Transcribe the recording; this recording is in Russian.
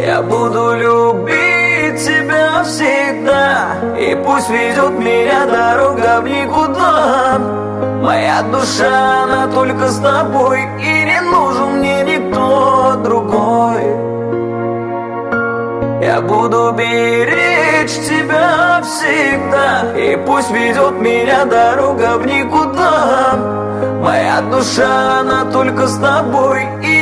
Я буду любить тебя всегда, и пусть ведет меня дорога в никуда. Моя душа, она только с тобой, и не нужен мне никто другой. Я буду беречь тебя всегда, и пусть ведет меня дорога в никуда. Моя душа, она только с тобой, и